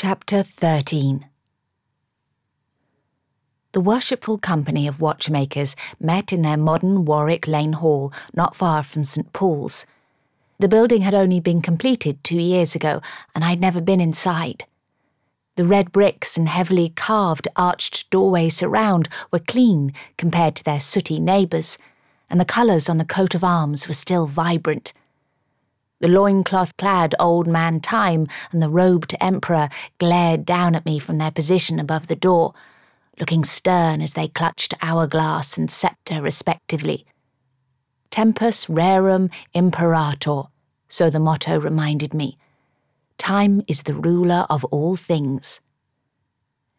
Chapter 13. The worshipful company of watchmakers met in their modern Warwick Lane Hall not far from St. Paul's. The building had only been completed 2 years ago, and I'd never been inside. The red bricks and heavily carved arched doorways surround were clean compared to their sooty neighbours, and the colours on the coat of arms were still vibrant. The loincloth-clad old man Time and the robed emperor glared down at me from their position above the door, looking stern as they clutched hourglass and sceptre respectively. Tempus rerum imperator, so the motto reminded me. Time is the ruler of all things.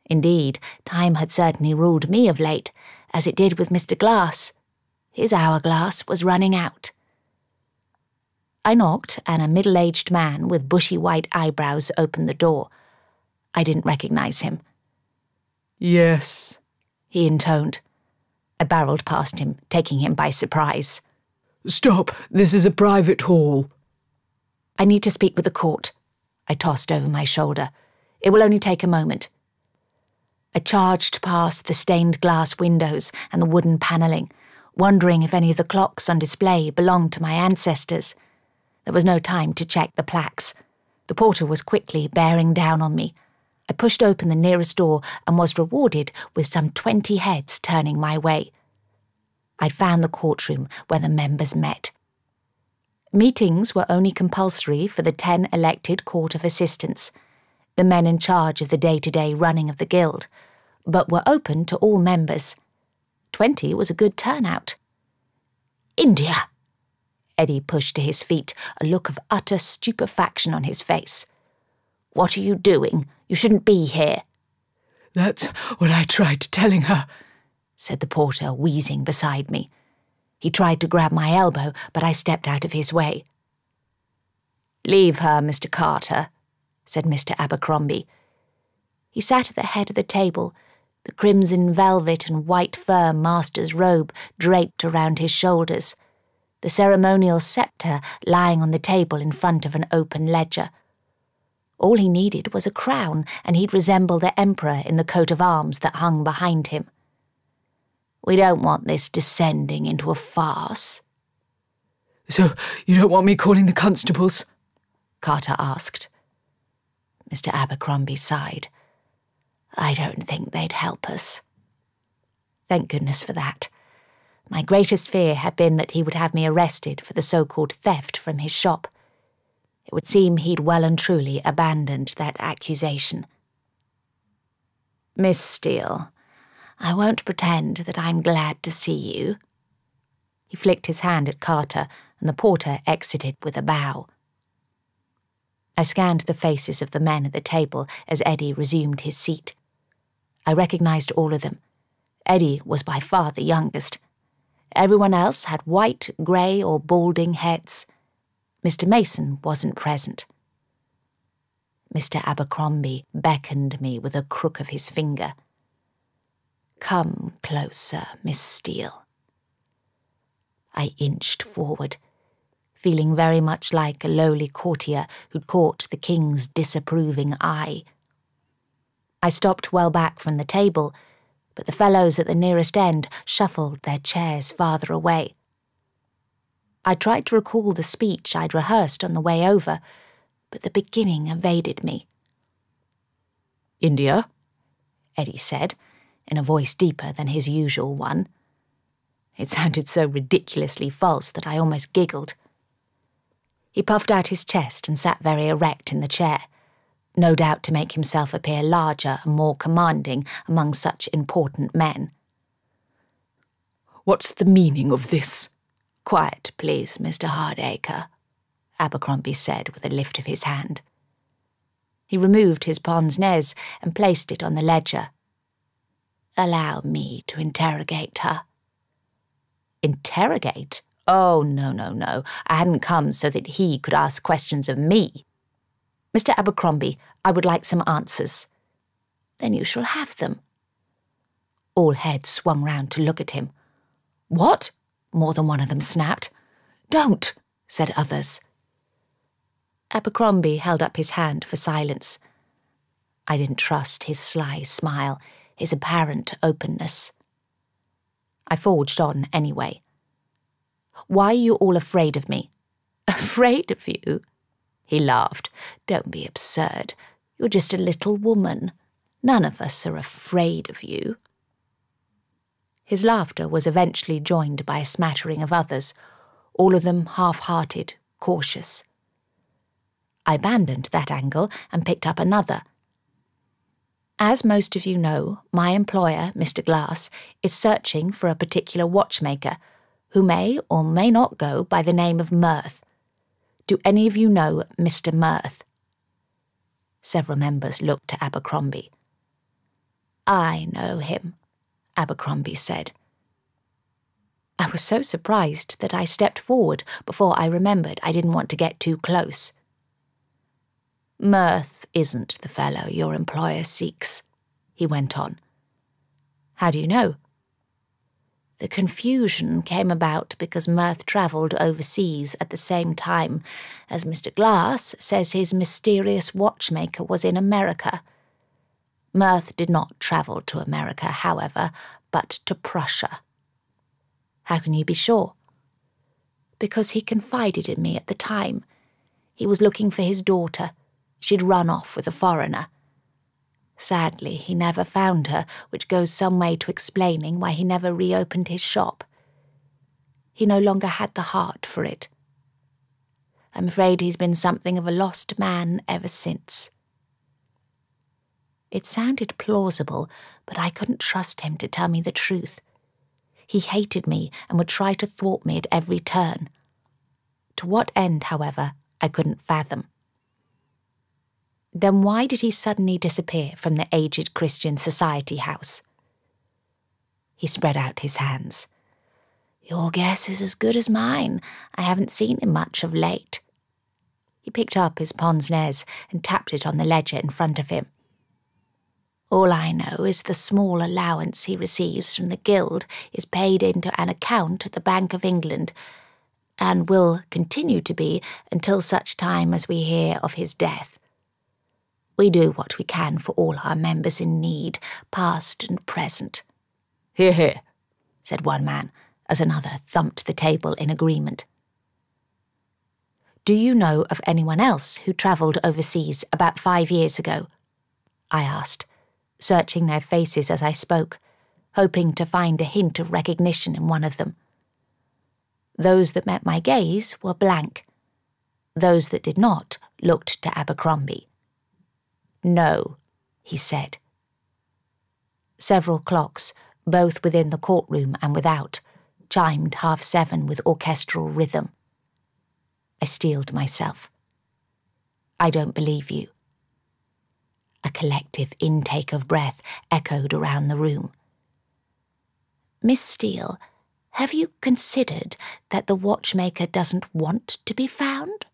Indeed, time had certainly ruled me of late, as it did with Mr. Glass. His hourglass was running out. I knocked, and a middle-aged man with bushy white eyebrows opened the door. I didn't recognise him. "Yes," he intoned. I barrelled past him, taking him by surprise. "Stop, this is a private hall." "I need to speak with the court," I tossed over my shoulder. "It will only take a moment." I charged past the stained glass windows and the wooden panelling, wondering if any of the clocks on display belonged to my ancestors. There was no time to check the plaques. The porter was quickly bearing down on me. I pushed open the nearest door and was rewarded with some 20 heads turning my way. I'd found the courtroom where the members met. Meetings were only compulsory for the 10 elected Court of Assistants, the men in charge of the day-to-day running of the guild, but were open to all members. 20 was a good turnout. "India!" Eddie pushed to his feet, a look of utter stupefaction on his face. "What are you doing? You shouldn't be here." "That's what I tried telling her," said the porter, wheezing beside me. He tried to grab my elbow, but I stepped out of his way. "Leave her, Mr. Carter," said Mr. Abercrombie. He sat at the head of the table, the crimson velvet and white fur master's robe draped around his shoulders, the ceremonial sceptre lying on the table in front of an open ledger. All he needed was a crown, and he'd resemble the emperor in the coat of arms that hung behind him. "We don't want this descending into a farce." "So you don't want me calling the constables?" Carter asked. Mr. Abercrombie sighed. "I don't think they'd help us." Thank goodness for that. My greatest fear had been that he would have me arrested for the so-called theft from his shop. It would seem he'd well and truly abandoned that accusation. "Miss Steele, I won't pretend that I'm glad to see you." He flicked his hand at Carter, and the porter exited with a bow. I scanned the faces of the men at the table as Eddie resumed his seat. I recognised all of them. Eddie was by far the youngest. Everyone else had white, grey or balding heads. Mr. Mason wasn't present. Mr. Abercrombie beckoned me with a crook of his finger. "Come closer, Miss Steele." I inched forward, feeling very much like a lowly courtier who'd caught the king's disapproving eye. I stopped well back from the table, but the fellows at the nearest end shuffled their chairs farther away. I tried to recall the speech I'd rehearsed on the way over, but the beginning evaded me. "India," Eddie said, in a voice deeper than his usual one. It sounded so ridiculously false that I almost giggled. He puffed out his chest and sat very erect in the chair, no doubt to make himself appear larger and more commanding among such important men. "What's the meaning of this?" "Quiet, please, Mr. Hardacre," Abercrombie said with a lift of his hand. He removed his pince-nez and placed it on the ledger. "Allow me to interrogate her." Interrogate? Oh, no. I hadn't come so that he could ask questions of me. "Mr. Abercrombie, I would like some answers." "Then you shall have them." All heads swung round to look at him. "What?" more than one of them snapped. "Don't," said others. Abercrombie held up his hand for silence. I didn't trust his sly smile, his apparent openness. I forged on anyway. "Why are you all afraid of me?" "Afraid of you?" He laughed. "Don't be absurd. You're just a little woman. None of us are afraid of you." His laughter was eventually joined by a smattering of others, all of them half-hearted, cautious. I abandoned that angle and picked up another. "As most of you know, my employer, Mr. Glass, is searching for a particular watchmaker who may or may not go by the name of Mirth. Do any of you know Mr. Mirth?" Several members looked to Abercrombie. "I know him," Abercrombie said. I was so surprised that I stepped forward before I remembered I didn't want to get too close. "Mirth isn't the fellow your employer seeks," he went on. "How do you know?" "The confusion came about because Mirth travelled overseas at the same time as Mr. Glass says his mysterious watchmaker was in America. Mirth did not travel to America, however, but to Prussia." "How can you be sure?" "Because he confided in me at the time. He was looking for his daughter. She'd run off with a foreigner. Sadly, he never found her, which goes some way to explaining why he never reopened his shop. He no longer had the heart for it. I'm afraid he's been something of a lost man ever since." It sounded plausible, but I couldn't trust him to tell me the truth. He hated me and would try to thwart me at every turn. To what end, however, I couldn't fathom. "Then why did he suddenly disappear from the Aged Christian Society house?" He spread out his hands. "Your guess is as good as mine. I haven't seen him much of late." He picked up his pince-nez and tapped it on the ledger in front of him. "All I know is the small allowance he receives from the Guild is paid into an account at the Bank of England, and will continue to be until such time as we hear of his death. We do what we can for all our members in need, past and present." "Hear, hear," said one man, as another thumped the table in agreement. "Do you know of anyone else who travelled overseas about 5 years ago?" I asked, searching their faces as I spoke, hoping to find a hint of recognition in one of them. Those that met my gaze were blank. Those that did not looked to Abercrombie. "No," he said. Several clocks, both within the courtroom and without, chimed 7:30 with orchestral rhythm. I steeled myself. "I don't believe you." A collective intake of breath echoed around the room. "Miss Steele, have you considered that the watchmaker doesn't want to be found?"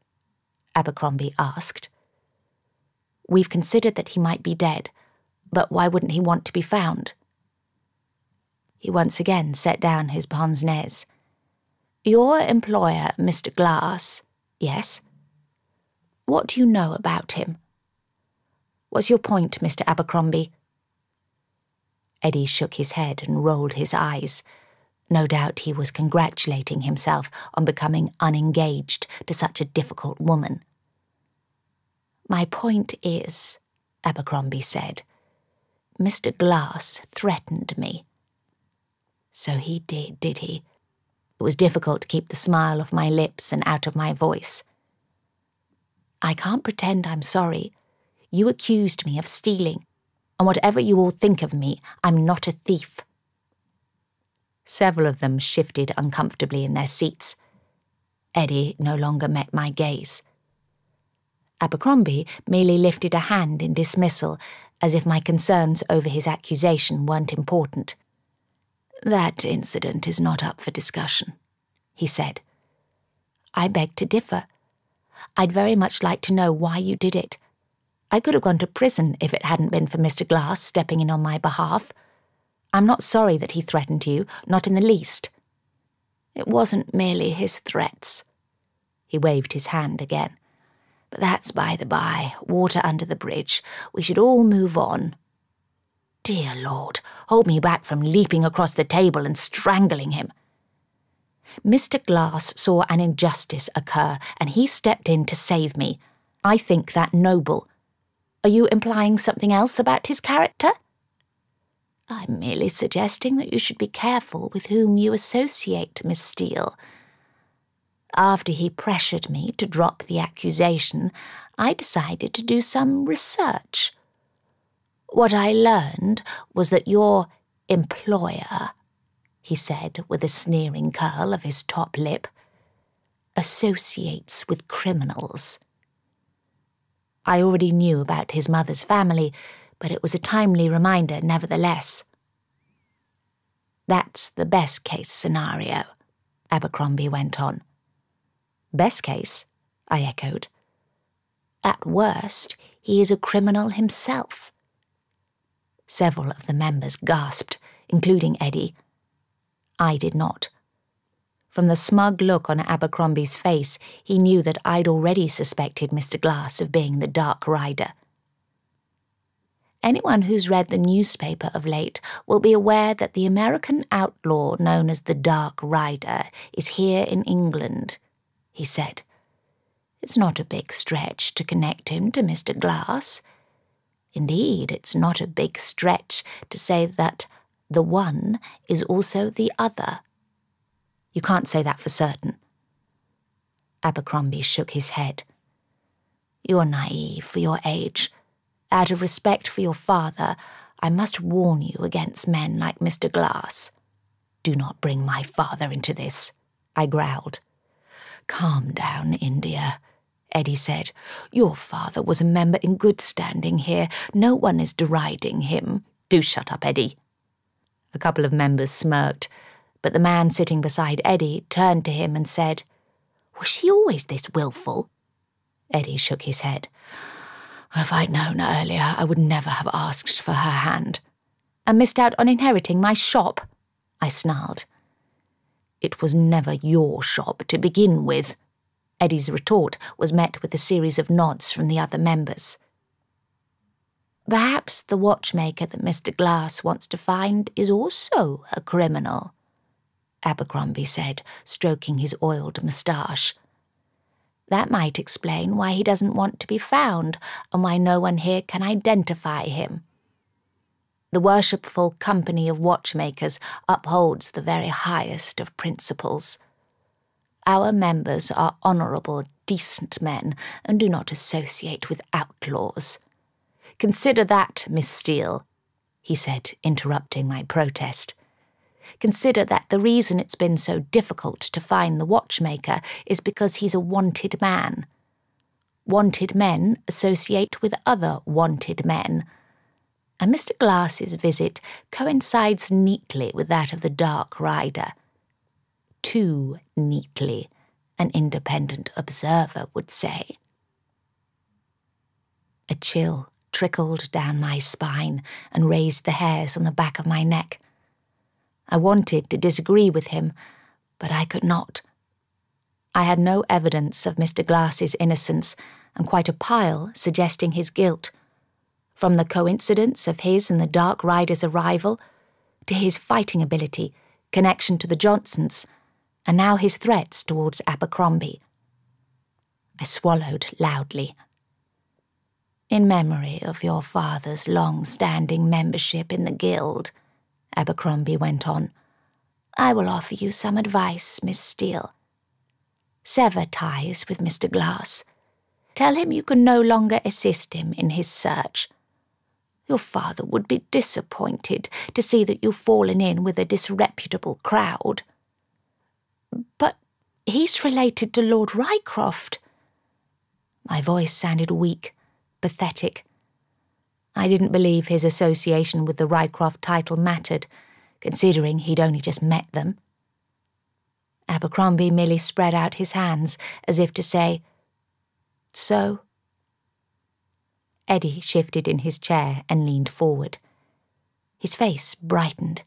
Abercrombie asked. "We've considered that he might be dead, but why wouldn't he want to be found?" He once again set down his pince-nez. "Your employer, Mr. Glass, yes? What do you know about him?" "What's your point, Mr. Abercrombie?" Eddie shook his head and rolled his eyes. No doubt he was congratulating himself on becoming unengaged to such a difficult woman. "My point is," Abercrombie said, "Mr. Glass threatened me." So he did he? It was difficult to keep the smile off my lips and out of my voice. "I can't pretend I'm sorry. You accused me of stealing, and whatever you all think of me, I'm not a thief." Several of them shifted uncomfortably in their seats. Eddie no longer met my gaze. Abercrombie merely lifted a hand in dismissal, as if my concerns over his accusation weren't important. "That incident is not up for discussion," he said. "I beg to differ. I'd very much like to know why you did it. I could have gone to prison if it hadn't been for Mr. Glass stepping in on my behalf. I'm not sorry that he threatened you, not in the least." "It wasn't merely his threats." He waved his hand again. But that's by the by, water under the bridge. We should all move on. Dear Lord, hold me back from leaping across the table and strangling him. Mr. Glass saw an injustice occur, and he stepped in to save me. I think that noble. Are you implying something else about his character? I'm merely suggesting that you should be careful with whom you associate, Miss Steele. After he pressured me to drop the accusation, I decided to do some research. What I learned was that your employer, he said with a sneering curl of his top lip, associates with criminals. I already knew about his mother's family, but it was a timely reminder nevertheless. That's the best-case scenario, Abercrombie went on. Best case, I echoed. At worst, he is a criminal himself. Several of the members gasped, including Eddie. I did not. From the smug look on Abercrombie's face, he knew that I'd already suspected Mr. Glass of being the Dark Rider. Anyone who's read the newspaper of late will be aware that the American outlaw known as the Dark Rider is here in England, he said. It's not a big stretch to connect him to Mr. Glass. Indeed, it's not a big stretch to say that the one is also the other. You can't say that for certain. Abercrombie shook his head. You're naive for your age. Out of respect for your father, I must warn you against men like Mr. Glass. Do not bring my father into this, I growled. Calm down, India, Eddie said. Your father was a member in good standing here. No one is deriding him. Do shut up, Eddie. A couple of members smirked, but the man sitting beside Eddie turned to him and said, Was she always this willful? Eddie shook his head. If I'd known earlier, I would never have asked for her hand. And missed out on inheriting my shop, I snarled. It was never your shop to begin with. Eddie's retort was met with a series of nods from the other members. Perhaps the watchmaker that Mr. Glass wants to find is also a criminal, Abercrombie said, stroking his oiled moustache. That might explain why he doesn't want to be found and why no one here can identify him. The worshipful company of watchmakers upholds the very highest of principles. Our members are honourable, decent men and do not associate with outlaws. Consider that, Miss Steele, he said, interrupting my protest. Consider that the reason it's been so difficult to find the watchmaker is because he's a wanted man. Wanted men associate with other wanted men, and Mr. Glass's visit coincides neatly with that of the Dark Rider. Too neatly, an independent observer would say. A chill trickled down my spine and raised the hairs on the back of my neck. I wanted to disagree with him, but I could not. I had no evidence of Mr. Glass's innocence, and quite a pile suggesting his guilt. From the coincidence of his and the Dark Rider's arrival, to his fighting ability, connection to the Johnsons, and now his threats towards Abercrombie. I swallowed loudly. In memory of your father's long-standing membership in the guild, Abercrombie went on, I will offer you some advice, Miss Steele. Sever ties with Mr. Glass. Tell him you can no longer assist him in his search. Your father would be disappointed to see that you've fallen in with a disreputable crowd. But he's related to Lord Rycroft. My voice sounded weak, pathetic. I didn't believe his association with the Rycroft title mattered, considering he'd only just met them. Abercrombie merely spread out his hands as if to say, So? Eddie shifted in his chair and leaned forward. His face brightened.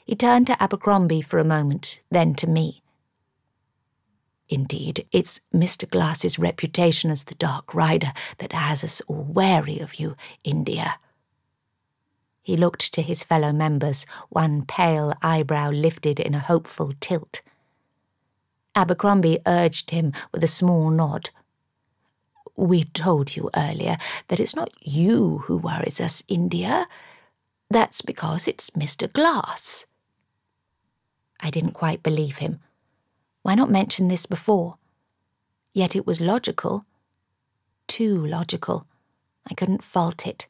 He turned to Abercrombie for a moment, then to me. Indeed, it's Mr. Glass's reputation as the Dark Rider that has us all wary of you, India." He looked to his fellow members, one pale eyebrow lifted in a hopeful tilt. Abercrombie urged him with a small nod. "We told you earlier that it's not you who worries us, India. That's because it's Mr. Glass." I didn't quite believe him. Why not mention this before? Yet it was logical. Too logical. I couldn't fault it.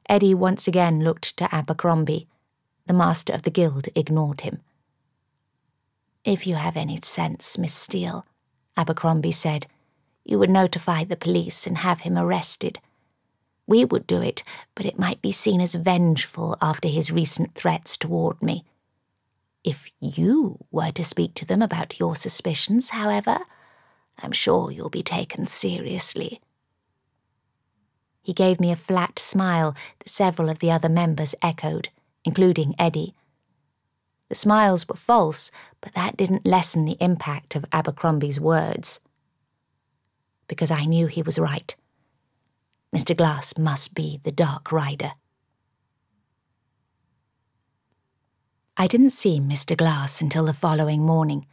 Eddie once again looked to Abercrombie. The master of the guild ignored him. "If you have any sense, Miss Steele," Abercrombie said, "you would notify the police and have him arrested. We would do it, but it might be seen as vengeful after his recent threats toward me. If you were to speak to them about your suspicions, however, I'm sure you'll be taken seriously." He gave me a flat smile that several of the other members echoed, including Eddie. The smiles were false, but that didn't lessen the impact of Abercrombie's words. Because I knew he was right. Mr. Glass must be the Dark Rider. I didn't see Mr. Glass until the following morning.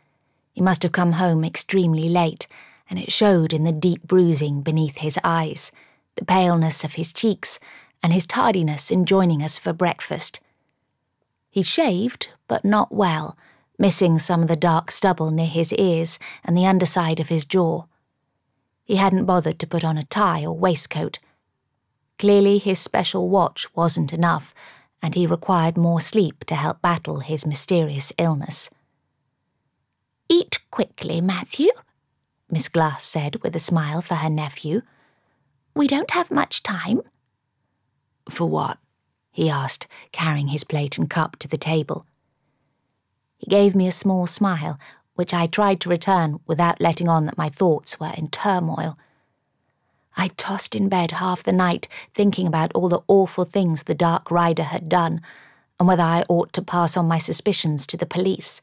He must have come home extremely late, and it showed in the deep bruising beneath his eyes, the paleness of his cheeks, and his tardiness in joining us for breakfast. He shaved, but not well, missing some of the dark stubble near his ears and the underside of his jaw. He hadn't bothered to put on a tie or waistcoat. Clearly his special watch wasn't enough, and he required more sleep to help battle his mysterious illness. "Eat quickly, Matthew," Miss Glass said with a smile for her nephew. "We don't have much time." "For what?" he asked, carrying his plate and cup to the table. He gave me a small smile, which I tried to return without letting on that my thoughts were in turmoil. I tossed in bed half the night, thinking about all the awful things the Dark Rider had done, and whether I ought to pass on my suspicions to the police.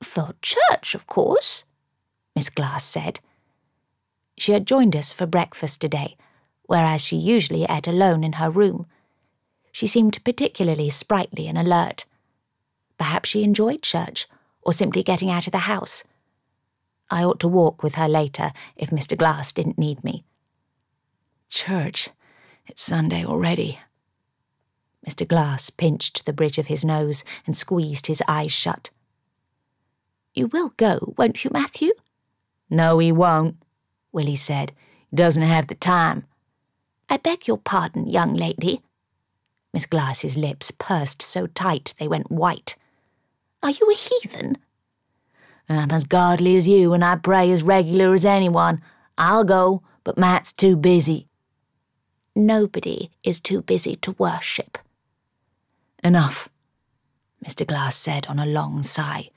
"For church, of course," Miss Glass said. She had joined us for breakfast today, whereas she usually ate alone in her room. She seemed particularly sprightly and alert. Perhaps she enjoyed church, or simply getting out of the house. I ought to walk with her later if Mr. Glass didn't need me. "Church? It's Sunday already." Mr. Glass pinched the bridge of his nose and squeezed his eyes shut. "You will go, won't you, Matthew?" "No, he won't," Willie said. "He doesn't have the time." "I beg your pardon, young lady." Miss Glass's lips pursed so tight they went white. "Are you a heathen?" "I'm as godly as you, and I pray as regular as anyone. I'll go, but Matt's too busy." "Nobody is too busy to worship." "Enough," Mr. Glass said on a long sigh.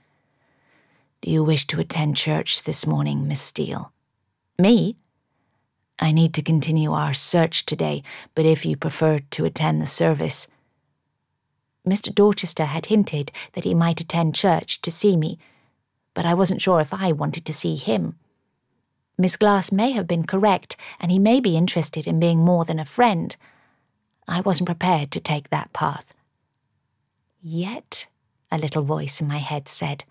"Do you wish to attend church this morning, Miss Steele?" "Me?" "I need to continue our search today, but if you preferred to attend the service—" Mr. Dorchester had hinted that he might attend church to see me, but I wasn't sure if I wanted to see him. Miss Glass may have been correct, and he may be interested in being more than a friend. I wasn't prepared to take that path. Yet, a little voice in my head said,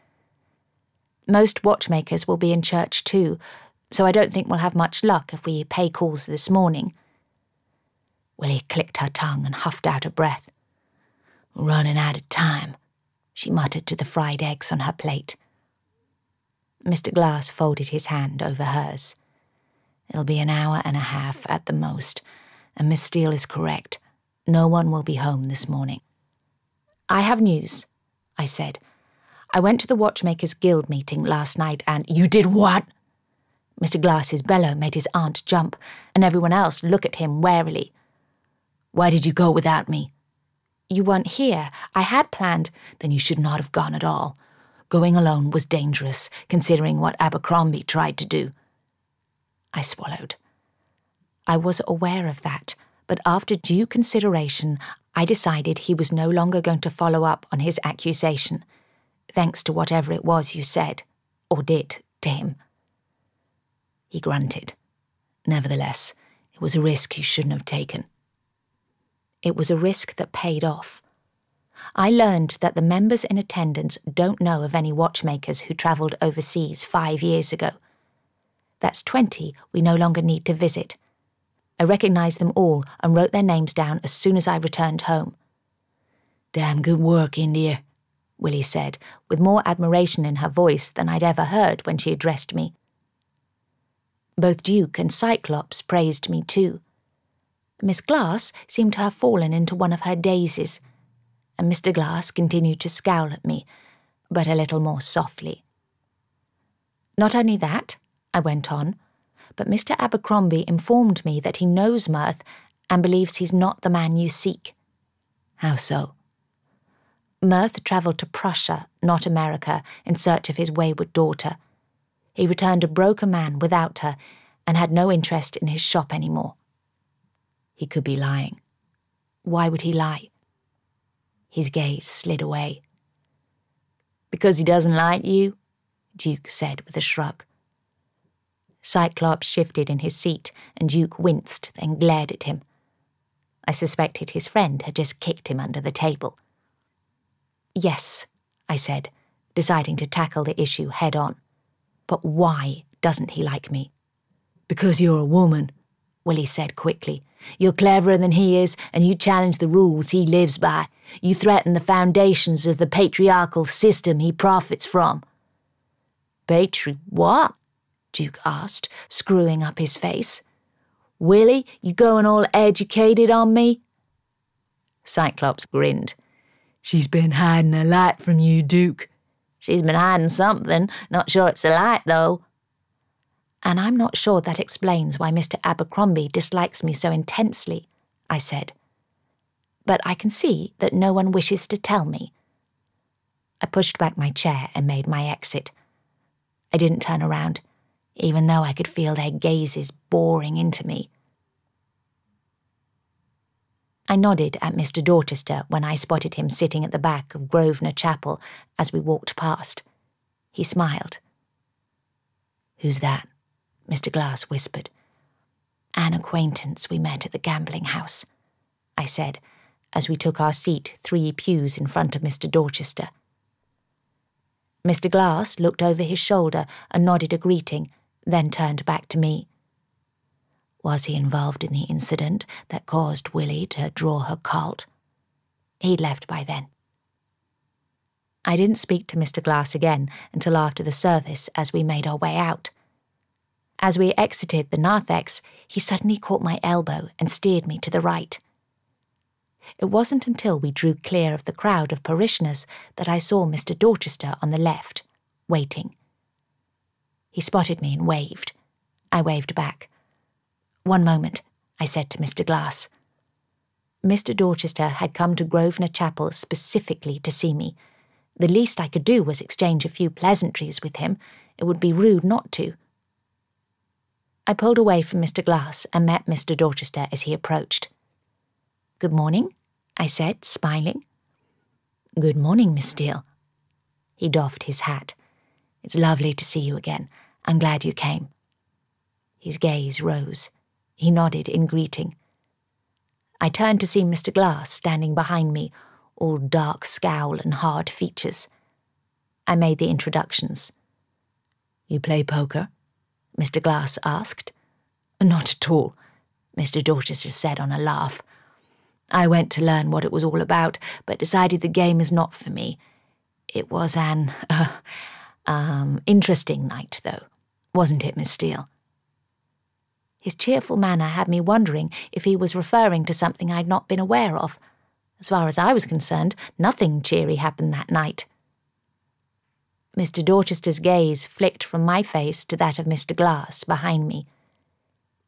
"Most watchmakers will be in church too, so I don't think we'll have much luck if we pay calls this morning." Willie clicked her tongue and huffed out a breath. "Running out of time," she muttered to the fried eggs on her plate. Mr. Glass folded his hand over hers. "It'll be an hour and a half at the most, and Miss Steele is correct. No one will be home this morning." "I have news," I said. "I went to the Watchmakers Guild meeting last night and—" "You did what?" Mr. Glass's bellow made his aunt jump, and everyone else look at him warily. "Why did you go without me?" "You weren't here. I had planned—" "Then you should not have gone at all. Going alone was dangerous, considering what Abercrombie tried to do." I swallowed. I was aware of that, but after due consideration, I decided he was no longer going to follow up on his accusation. thanks to whatever it was you said, or did, to him." He grunted. "Nevertheless, it was a risk you shouldn't have taken." It was a risk that paid off. I learned that the members in attendance don't know of any watchmakers who travelled overseas 5 years ago. That's 20 we no longer need to visit. I recognised them all and wrote their names down as soon as I returned home. "Damn good work, India," Willie said, with more admiration in her voice than I'd ever heard when she addressed me. Both Duke and Cyclops praised me too. Miss Glass seemed to have fallen into one of her dazes, and Mr. Glass continued to scowl at me, but a little more softly. "Not only that," I went on, "but Mr. Abercrombie informed me that he knows Mirth and believes he's not the man you seek." "How so?" "Mirth travelled to Prussia, not America, in search of his wayward daughter. He returned a broken man without her and had no interest in his shop anymore." He could be lying. Why would he lie? His gaze slid away. "Because he doesn't like you?" Duke said with a shrug. Cyclops shifted in his seat and Duke winced, then glared at him. I suspected his friend had just kicked him under the table. "Yes," I said, deciding to tackle the issue head on. "But why doesn't he like me?" "Because you're a woman," Willie said quickly. "You're cleverer than he is, and you challenge the rules he lives by. You threaten the foundations of the patriarchal system he profits from." "What?" Duke asked, screwing up his face. "Willie, you going all educated on me?" Cyclops grinned. "She's been hiding a light from you, Duke." "She's been hiding something. Not sure it's a light, though." "And I'm not sure that explains why Mr. Abercrombie dislikes me so intensely," I said. "But I can see that no one wishes to tell me." I pushed back my chair and made my exit. I didn't turn around, even though I could feel their gazes boring into me. I nodded at Mr. Dorchester when I spotted him sitting at the back of Grosvenor Chapel as we walked past. He smiled. "Who's that?" Mr. Glass whispered. "An acquaintance we met at the gambling house," I said, as we took our seat 3 pews in front of Mr. Dorchester. Mr. Glass looked over his shoulder and nodded a greeting, then turned back to me. "Was he involved in the incident that caused Willie to draw her cult?" He'd left by then. I didn't speak to Mr. Glass again until after the service as we made our way out. As we exited the narthex, he suddenly caught my elbow and steered me to the right. It wasn't until we drew clear of the crowd of parishioners that I saw Mr. Dorchester on the left, waiting. He spotted me and waved. I waved back. "One moment," I said to Mr. Glass. Mr. Dorchester had come to Grosvenor Chapel specifically to see me. The least I could do was exchange a few pleasantries with him. It would be rude not to. I pulled away from Mr. Glass and met Mr. Dorchester as he approached. "Good morning," I said, smiling. "Good morning, Miss Steele." He doffed his hat. "It's lovely to see you again. I'm glad you came." His gaze rose. He nodded in greeting. I turned to see Mr. Glass standing behind me, all dark scowl and hard features. I made the introductions. "You play poker?" Mr. Glass asked. "Not at all," Mr. Dorchester said on a laugh. "I went to learn what it was all about, but decided the game is not for me. It was an, interesting night, though. Wasn't it, Miss Steele?" His cheerful manner had me wondering if he was referring to something I'd not been aware of. As far as I was concerned, nothing cheery happened that night. Mr. Dorchester's gaze flicked from my face to that of Mr. Glass behind me.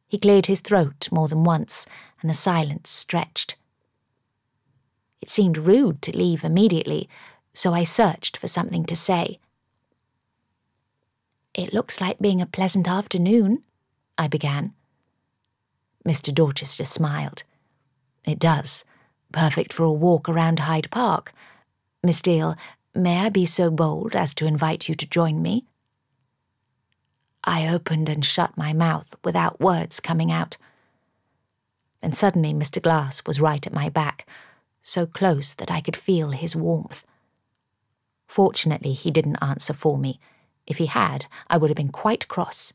He cleared his throat more than once, and the silence stretched. It seemed rude to leave immediately, so I searched for something to say. "It looks like being a pleasant afternoon," I began. Mr. Dorchester smiled. "It does. Perfect for a walk around Hyde Park. Miss Steele, May I be so bold as to invite you to join me?" I opened and shut my mouth without words coming out. Then suddenly Mr. Glass was right at my back, so close that I could feel his warmth. Fortunately, he didn't answer for me. If he had, I would have been quite cross.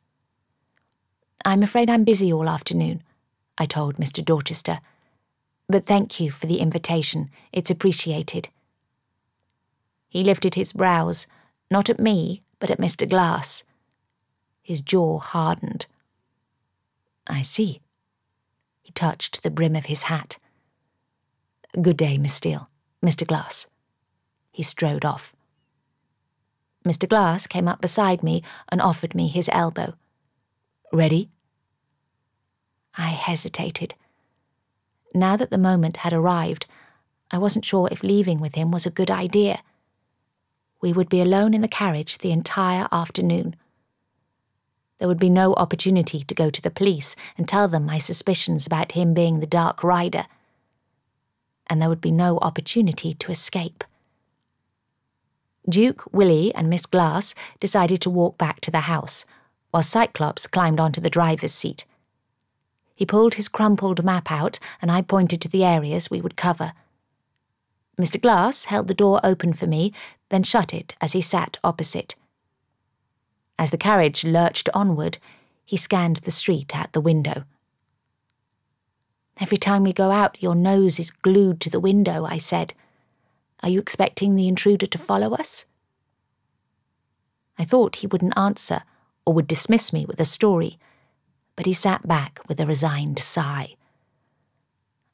"I'm afraid I'm busy all afternoon," I told Mr. Dorchester. "But thank you for the invitation. It's appreciated." He lifted his brows, not at me, but at Mr. Glass. His jaw hardened. "I see." He touched the brim of his hat. "Good day, Miss Steele. Mr. Glass." He strode off. Mr. Glass came up beside me and offered me his elbow. "Ready?" I hesitated. Now that the moment had arrived, I wasn't sure if leaving with him was a good idea. We would be alone in the carriage the entire afternoon. There would be no opportunity to go to the police and tell them my suspicions about him being the Dark Rider. And there would be no opportunity to escape. Duke, Willie, and Miss Glass decided to walk back to the house, while Cyclops climbed onto the driver's seat. He pulled his crumpled map out, and I pointed to the areas we would cover. Mr. Glass held the door open for me, then shut it as he sat opposite. As the carriage lurched onward, he scanned the street out the window. "Every time we go out, your nose is glued to the window," I said. "Are you expecting the intruder to follow us?" I thought he wouldn't answer or would dismiss me with a story, but he sat back with a resigned sigh.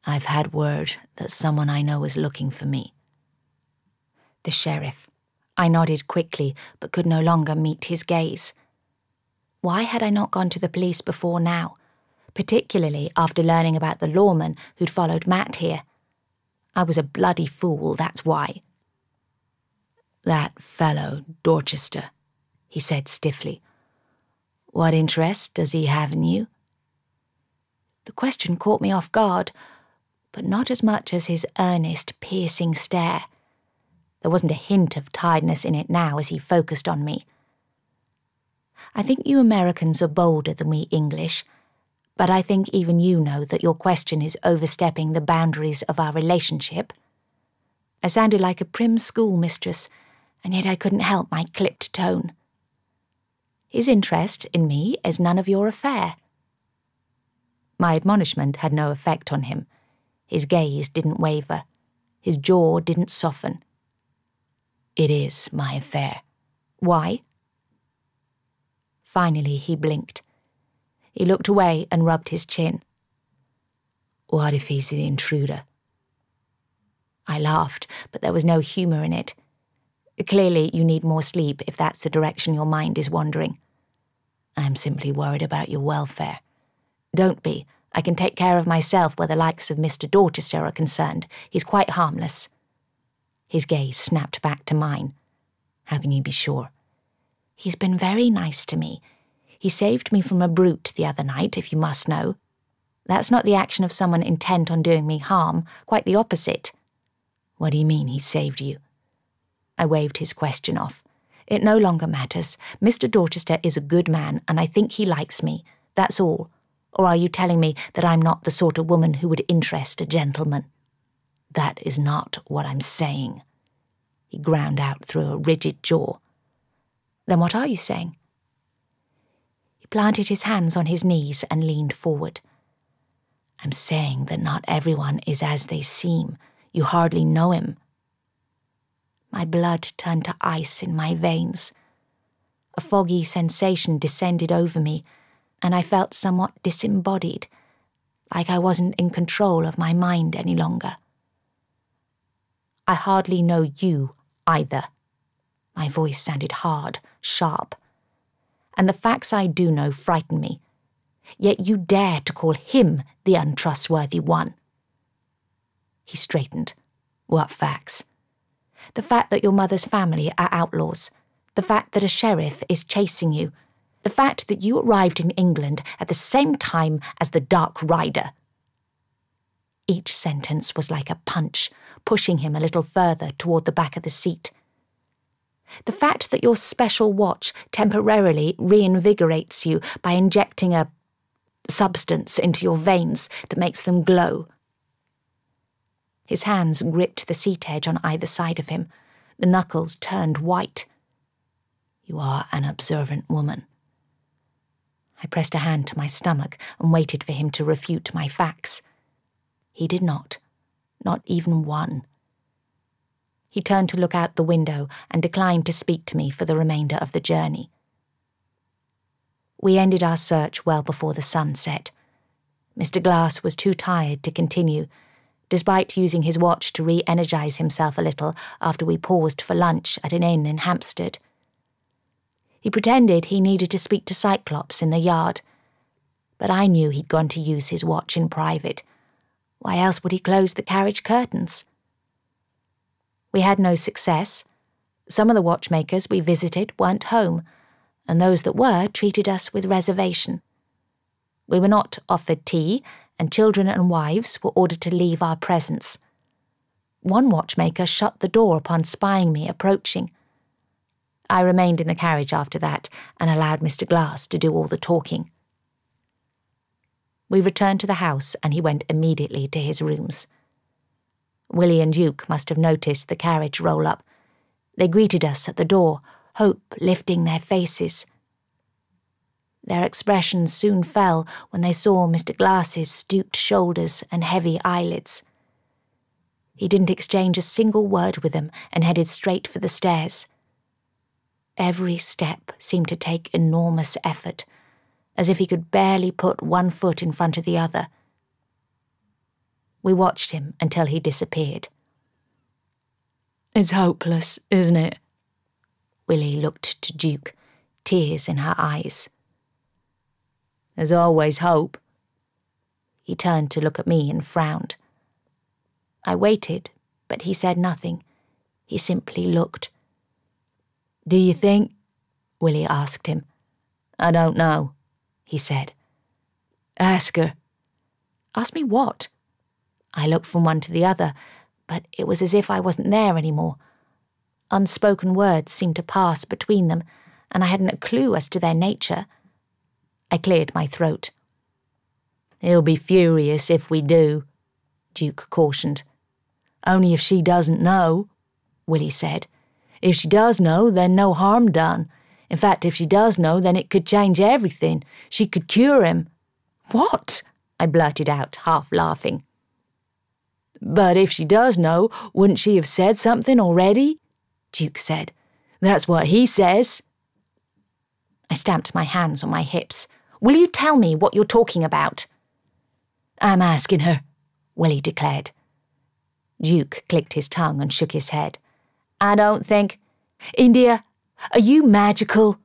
"I've had word that someone I know is looking for me." "The sheriff." I nodded quickly, but could no longer meet his gaze. Why had I not gone to the police before now, particularly after learning about the lawman who'd followed Matt here? I was a bloody fool, that's why. "That fellow, Dorchester," he said stiffly. "What interest does he have in you?" The question caught me off guard, but not as much as his earnest, piercing stare. There wasn't a hint of tiredness in it now as he focused on me. "I think you Americans are bolder than we English, but I think even you know that your question is overstepping the boundaries of our relationship." I sounded like a prim schoolmistress, and yet I couldn't help my clipped tone. "His interest in me is none of your affair." My admonishment had no effect on him. His gaze didn't waver. His jaw didn't soften. "It is my affair. Why?" Finally, he blinked. He looked away and rubbed his chin. "What if he's the intruder?" I laughed, but there was no humour in it. "Clearly, you need more sleep if that's the direction your mind is wandering." "I'm simply worried about your welfare." "Don't be. I can take care of myself where the likes of Mr. Dorchester are concerned. He's quite harmless." His gaze snapped back to mine. "How can you be sure?" "He's been very nice to me. He saved me from a brute the other night, if you must know. That's not the action of someone intent on doing me harm, quite the opposite." "What do you mean he saved you?" I waved his question off. "It no longer matters. Mr. Dorchester is a good man, and I think he likes me. That's all. Or are you telling me that I'm not the sort of woman who would interest a gentleman?" "That is not what I'm saying." He ground out through a rigid jaw. "Then what are you saying?" He planted his hands on his knees and leaned forward. "I'm saying that not everyone is as they seem. You hardly know him." My blood turned to ice in my veins. A foggy sensation descended over me, and I felt somewhat disembodied, like I wasn't in control of my mind any longer. "I hardly know you, either." My voice sounded hard, sharp. "And the facts I do know frighten me. Yet you dare to call him the untrustworthy one." He straightened. "What facts?" "The fact that your mother's family are outlaws. The fact that a sheriff is chasing you. The fact that you arrived in England at the same time as the Dark Rider." Each sentence was like a punch, pushing him a little further toward the back of the seat. The fact that your special watch temporarily reinvigorates you by injecting a substance into your veins that makes them glow. His hands gripped the seat edge on either side of him. The knuckles turned white. You are an observant woman. I pressed a hand to my stomach and waited for him to refute my facts. He did not even one. He turned to look out the window and declined to speak to me for the remainder of the journey. We ended our search well before the sun set. Mr. Glass was too tired to continue, despite using his watch to re-energise himself a little after we paused for lunch at an inn in Hampstead. He pretended he needed to speak to Cyclops in the yard, but I knew he'd gone to use his watch in private. Why else would he close the carriage curtains? We had no success. Some of the watchmakers we visited weren't home, and those that were treated us with reservation. We were not offered tea, and children and wives were ordered to leave our presence. One watchmaker shut the door upon spying me approaching. I remained in the carriage after that and allowed Mr. Glass to do all the talking. We returned to the house and he went immediately to his rooms. Willie and Duke must have noticed the carriage roll up. They greeted us at the door, hope lifting their faces. Their expressions soon fell when they saw Mr. Glass's stooped shoulders and heavy eyelids. He didn't exchange a single word with them and headed straight for the stairs. Every step seemed to take enormous effort, as if he could barely put one foot in front of the other. We watched him until he disappeared. It's hopeless, isn't it? Willie looked to Duke, tears in her eyes. There's always hope. He turned to look at me and frowned. I waited, but he said nothing. He simply looked. Do you think? Willie asked him. I don't know, he said. Ask her. Ask me what? I looked from one to the other, but it was as if I wasn't there anymore. Unspoken words seemed to pass between them, and I hadn't a clue as to their nature. I cleared my throat. He'll be furious if we do, Duke cautioned. Only if she doesn't know, Willie said. If she does know, then no harm done. In fact, if she does know, then it could change everything. She could cure him. What? I blurted out, half laughing. But if she does know, wouldn't she have said something already? Duke said. That's what he says. I stamped my hands on my hips. Will you tell me what you're talking about? I'm asking her, Willie declared. Duke clicked his tongue and shook his head. I don't think... India, are you magical?